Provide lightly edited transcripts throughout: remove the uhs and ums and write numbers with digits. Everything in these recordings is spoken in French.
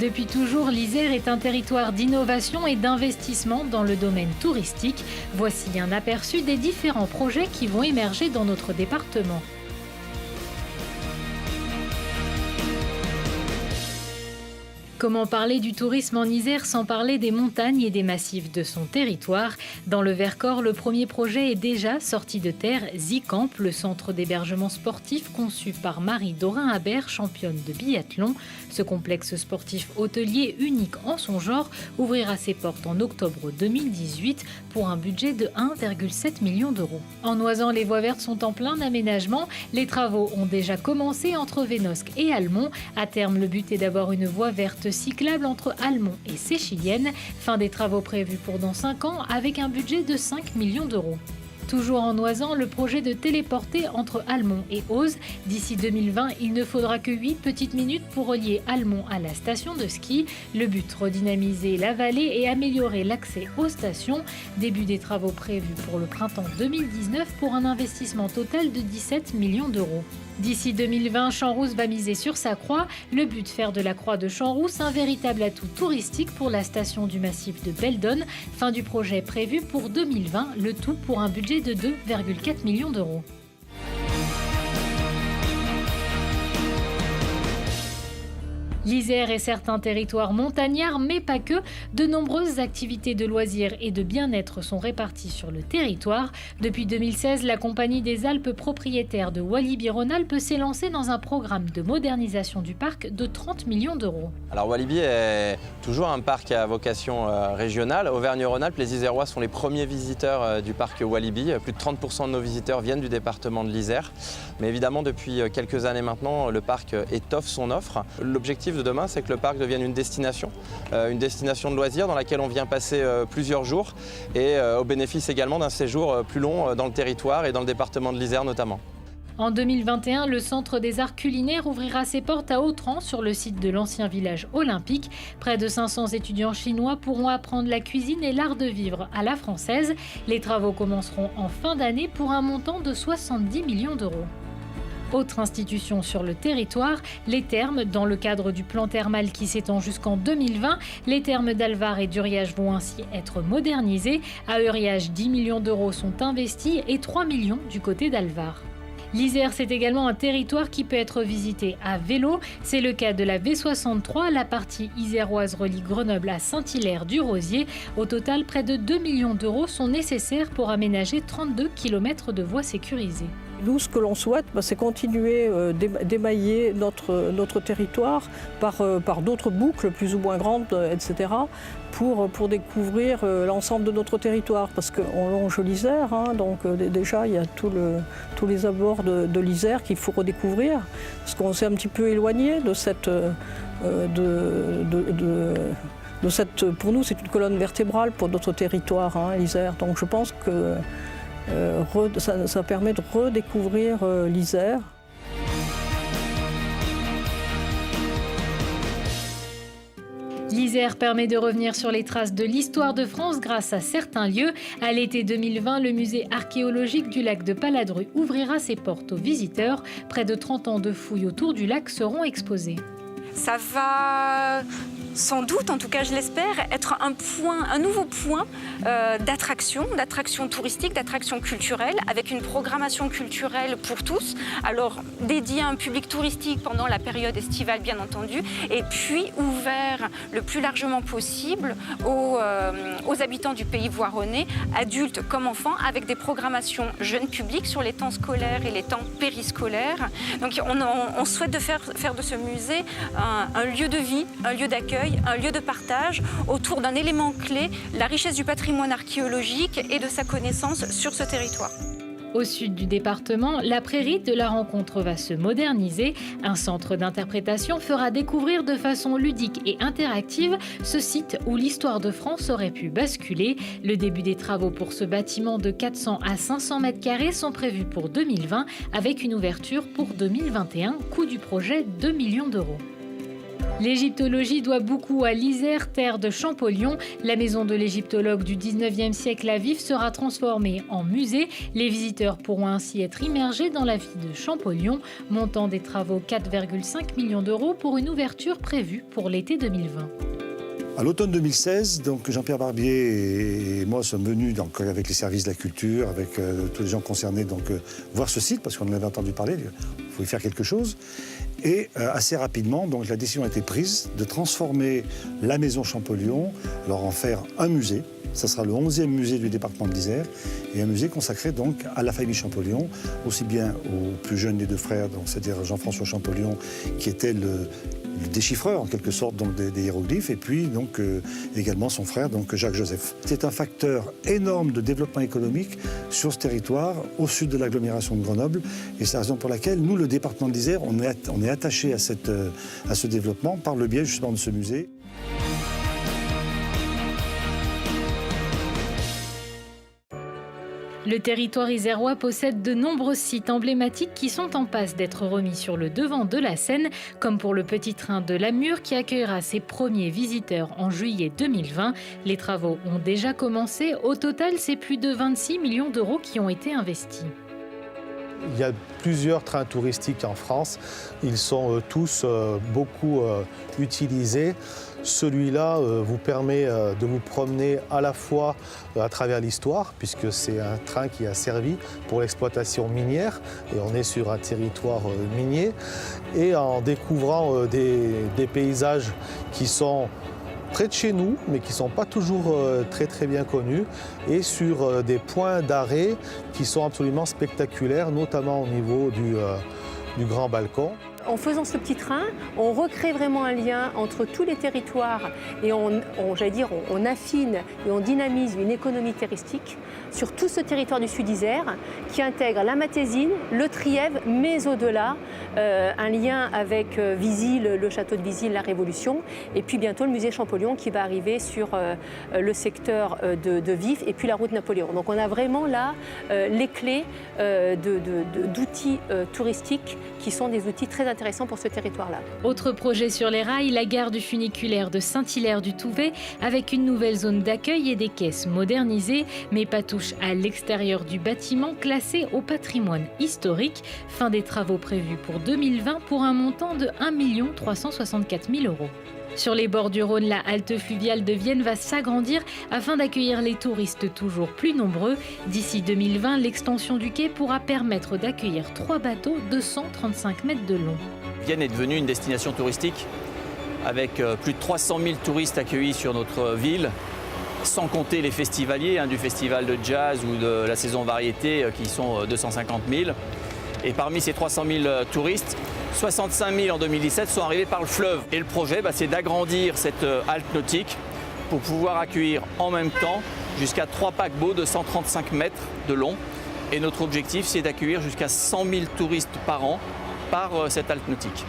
Depuis toujours, l'Isère est un territoire d'innovation et d'investissement dans le domaine touristique. Voici un aperçu des différents projets qui vont émerger dans notre département. Comment parler du tourisme en Isère sans parler des montagnes et des massifs de son territoire? Dans le Vercors, le premier projet est déjà sorti de terre, Zicamp, le centre d'hébergement sportif conçu par Marie Dorin-Habert, championne de biathlon. Ce complexe sportif hôtelier unique en son genre ouvrira ses portes en octobre 2018 pour un budget de 1,7 million d'euros. En Noisan, les voies vertes sont en plein aménagement. Les travaux ont déjà commencé entre Vénosque et Almont. À terme, le but est d'avoir une voie verte cyclable entre Almont et Séchilienne. Fin des travaux prévus pour dans 5 ans avec un budget de 5 millions d'euros. Toujours en Noisan, le projet de téléporter entre Almont et Eauze. D'ici 2020, il ne faudra que 8 petites minutes pour relier Almont à la station de ski. Le but, redynamiser la vallée et améliorer l'accès aux stations. Début des travaux prévus pour le printemps 2019 pour un investissement total de 17 millions d'euros. D'ici 2020, Champs-Rousse va miser sur sa croix. Le but, faire de la croix de Champs-Rousse un véritable atout touristique pour la station du massif de Beldonne. Fin du projet prévu pour 2020, le tout pour un budget de 2,4 millions d'euros. L'Isère est certes un territoire montagnard, mais pas que. De nombreuses activités de loisirs et de bien-être sont réparties sur le territoire. Depuis 2016, la Compagnie des Alpes, propriétaire de Walibi-Rhône-Alpes, s'est lancée dans un programme de modernisation du parc de 30 millions d'euros. Alors Walibi est toujours un parc à vocation régionale. Auvergne-Rhône-Alpes, les Isérois sont les premiers visiteurs du parc Walibi. Plus de 30% de nos visiteurs viennent du département de l'Isère. Mais évidemment, depuis quelques années maintenant, le parc étoffe son offre. L'objectif de demain, c'est que le parc devienne une destination de loisirs dans laquelle on vient passer plusieurs jours et au bénéfice également d'un séjour plus long dans le territoire et dans le département de l'Isère notamment. En 2021, le Centre des arts culinaires ouvrira ses portes à Autran sur le site de l'ancien village olympique. Près de 500 étudiants chinois pourront apprendre la cuisine et l'art de vivre à la française. Les travaux commenceront en fin d'année pour un montant de 70 millions d'euros. Autre institution sur le territoire, les thermes. Dans le cadre du plan thermal qui s'étend jusqu'en 2020, les thermes d'Alvar et d'Uriage vont ainsi être modernisés. À Uriage, 10 millions d'euros sont investis et 3 millions du côté d'Alvar. L'Isère, c'est également un territoire qui peut être visité à vélo. C'est le cas de la V63. La partie iséroise relie Grenoble à Saint-Hilaire-du-Rosier. Au total, près de 2 millions d'euros sont nécessaires pour aménager 32 km de voies sécurisées. Nous, ce que l'on souhaite, c'est continuer d'émailler notre territoire par d'autres boucles plus ou moins grandes, etc., pour découvrir l'ensemble de notre territoire. Parce qu'on longe l'Isère, donc déjà il y a tous les abords de l'Isère qu'il faut redécouvrir. Parce qu'on s'est un petit peu éloigné de cette... pour nous, c'est une colonne vertébrale pour notre territoire, l'Isère. Donc je pense que ça permet de redécouvrir l'Isère. L'Isère permet de revenir sur les traces de l'histoire de France grâce à certains lieux. À l'été 2020, le musée archéologique du lac de Paladru ouvrira ses portes aux visiteurs. Près de 30 ans de fouilles autour du lac seront exposés. Ça va sans doute, en tout cas je l'espère, être un nouveau point d'attraction touristique, d'attraction culturelle, avec une programmation culturelle pour tous, alors dédiée à un public touristique pendant la période estivale bien entendu, et puis ouvert le plus largement possible aux habitants du pays voironnais, adultes comme enfants, avec des programmations jeunes publics sur les temps scolaires et les temps périscolaires. Donc on souhaite de faire de ce musée un lieu de vie, un lieu d'accueil, un lieu de partage autour d'un élément clé, la richesse du patrimoine archéologique et de sa connaissance sur ce territoire. Au sud du département, la prairie de la rencontre va se moderniser. Un centre d'interprétation fera découvrir de façon ludique et interactive ce site où l'histoire de France aurait pu basculer. Le début des travaux pour ce bâtiment de 400 à 500 mètres carrés sont prévus pour 2020 avec une ouverture pour 2021. Coût du projet 2 millions d'euros. L'égyptologie doit beaucoup à l'Isère, terre de Champollion. La maison de l'égyptologue du 19e siècle à Vif sera transformée en musée. Les visiteurs pourront ainsi être immergés dans la vie de Champollion. Montant des travaux 4,5 millions d'euros pour une ouverture prévue pour l'été 2020. À l'automne 2016, donc Jean-Pierre Barbier et moi sommes venus avec les services de la culture, avec tous les gens concernés, voir ce site, parce qu'on en avait entendu parler, il faut y faire quelque chose. Et assez rapidement, donc, la décision a été prise de transformer la maison Champollion, alors en faire un musée. Ça sera le 11e musée du département de l'Isère, et un musée consacré donc à la famille Champollion, aussi bien au plus jeune des deux frères, c'est-à-dire Jean-François Champollion, qui était le déchiffreur en quelque sorte donc, des hiéroglyphes, et puis donc, également son frère donc, Jacques-Joseph. C'est un facteur énorme de développement économique sur ce territoire, au sud de l'agglomération de Grenoble, et c'est la raison pour laquelle nous, le département de l'Isère, on est attaché à ce développement par le biais justement de ce musée. Le territoire isérois possède de nombreux sites emblématiques qui sont en passe d'être remis sur le devant de la scène, comme pour le petit train de Lamure qui accueillera ses premiers visiteurs en juillet 2020. Les travaux ont déjà commencé. Au total, c'est plus de 26 millions d'euros qui ont été investis. Il y a plusieurs trains touristiques en France. Ils sont tous beaucoup utilisés. Celui-là vous permet de vous promener à la fois à travers l'histoire, puisque c'est un train qui a servi pour l'exploitation minière, et on est sur un territoire minier, et en découvrant des paysages qui sont près de chez nous, mais qui ne sont pas toujours très bien connus, et sur des points d'arrêt qui sont absolument spectaculaires, notamment au niveau du Grand Balcon. En faisant ce petit train, on recrée vraiment un lien entre tous les territoires et on affine et on dynamise une économie touristique sur tout ce territoire du Sud-Isère qui intègre la Matésine, le Trièves, mais au-delà, un lien avec Visil, le château de Visil, la Révolution, et puis bientôt le musée Champollion qui va arriver sur le secteur de Vif et puis la route Napoléon. Donc on a vraiment là les clés d'outils touristiques qui sont des outils très intéressants pour ce territoire-là. Autre projet sur les rails, la gare du funiculaire de Saint-Hilaire-du-Touvet avec une nouvelle zone d'accueil et des caisses modernisées, mais pas touche à l'extérieur du bâtiment classé au patrimoine historique. Fin des travaux prévus pour 2020 pour un montant de 1 364 000 euros. Sur les bords du Rhône, la halte fluviale de Vienne va s'agrandir afin d'accueillir les touristes toujours plus nombreux. D'ici 2020, l'extension du quai pourra permettre d'accueillir 3 bateaux de 135 mètres de long. Vienne est devenue une destination touristique avec plus de 300 000 touristes accueillis sur notre ville, sans compter les festivaliers, du festival de jazz ou de la saison variété qui sont 250 000. Et parmi ces 300 000 touristes, 65 000 en 2017 sont arrivés par le fleuve. Et le projet, c'est d'agrandir cette halte nautique pour pouvoir accueillir en même temps jusqu'à 3 paquebots de 135 mètres de long. Et notre objectif, c'est d'accueillir jusqu'à 100 000 touristes par an par cette halte nautique.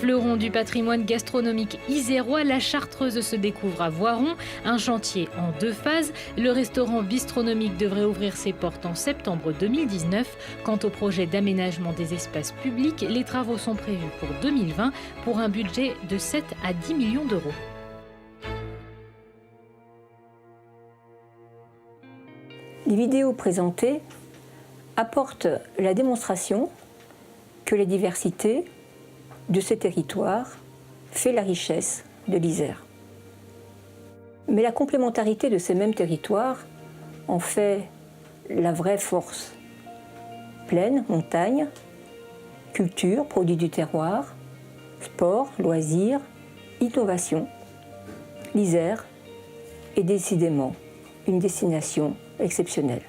Fleuron du patrimoine gastronomique isérois, la Chartreuse se découvre à Voiron, un chantier en 2 phases. Le restaurant bistronomique devrait ouvrir ses portes en septembre 2019. Quant au projet d'aménagement des espaces publics, les travaux sont prévus pour 2020 pour un budget de 7 à 10 millions d'euros. Les vidéos présentées apportent la démonstration que la diversité de ces territoires fait la richesse de l'Isère. Mais la complémentarité de ces mêmes territoires en fait la vraie force. Plaine, montagne, culture, produits du terroir, sport, loisirs, innovation. L'Isère est décidément une destination exceptionnelle.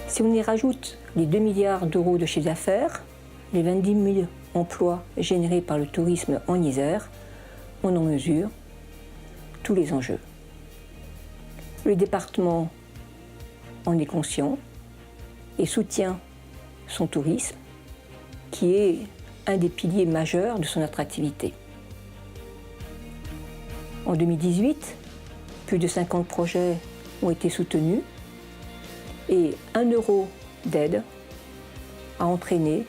Si on y rajoute les 2 milliards d'euros de chiffre d'affaires, les 20 000 emplois générés par le tourisme en Isère, on en mesure tous les enjeux. Le département en est conscient et soutient son tourisme, qui est un des piliers majeurs de son attractivité. En 2018, plus de 50 projets ont été soutenus et 1 euro d'aide a entraîné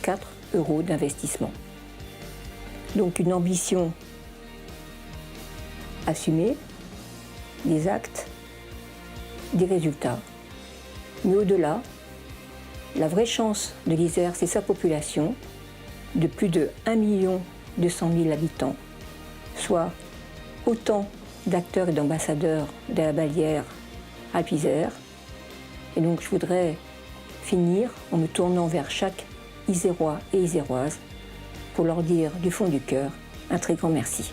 4 euros d'investissement. Donc une ambition assumée, des actes, des résultats. Mais au-delà, la vraie chance de l'Isère, c'est sa population de plus de 1 200 000 habitants, soit autant d'acteurs et d'ambassadeurs de la Balière Alpes-Isère. Et donc je voudrais finir en me tournant vers chaque Isérois et Iséroise pour leur dire du fond du cœur un très grand merci.